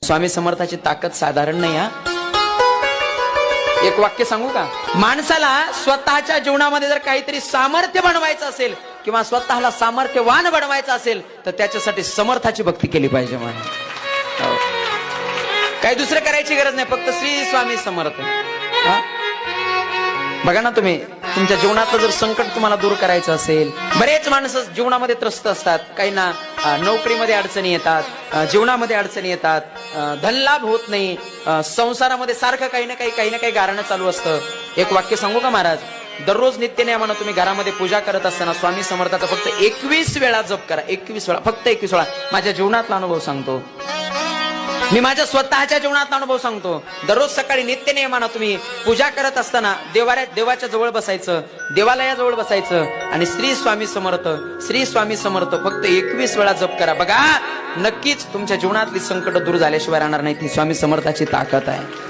स्वामी समर्थाची ताकद साधारण नाही हा. एक वाक्य सांगू का? माणसाला स्वतःच्या जीवनामध्ये जर काहीतरी सामर्थ्य बनवायचं असेल किंवा स्वतःला सामर्थ्यवान बनवायचं असेल तर त्याच्यासाठी समर्थाची भक्ती केली पाहिजे. मला काही दुसरं करायची गरज नाही, फक्त श्री स्वामी समर्थ. बघा ना, तुम्ही तुमच्या जीवनातलं जर संकट तुम्हाला दूर करायचं असेल, बरेच माणसं जीवनामध्ये त्रस्त असतात. काहींना नोकरीमध्ये अडचणी येतात, जीवनामध्ये अडचणी येतात, धनलाभ होत नाही, संसारामध्ये सारखं काही ना काही गारणं चालू असतं. एक वाक्य सांगू का महाराज? दररोज नित्यनेमानं तुम्ही घरामध्ये पूजा करत असताना स्वामी समर्थाचा फक्त 21 वेळा जप करा. 21 वेळा, फक्त 21 वेळा. माझ्या जीवनातला अनुभव सांगतो, मी माझ्या स्वतःच्या जीवनातला अनुभव सांगतो. दररोज सकाळी नित्यनेमानं तुम्ही पूजा करत असताना देवाच्या जवळ बसायचं, देवालयाजवळ बसायचं आणि श्री स्वामी समर्थ, श्री स्वामी समर्थ फक्त 21 वेळा जप करा. बघा, नक्कीच तुमच्या जीवनातली संकट दूर झाल्याशिवाय राहणार नाही. ती स्वामी समर्थाची ताकद आहे.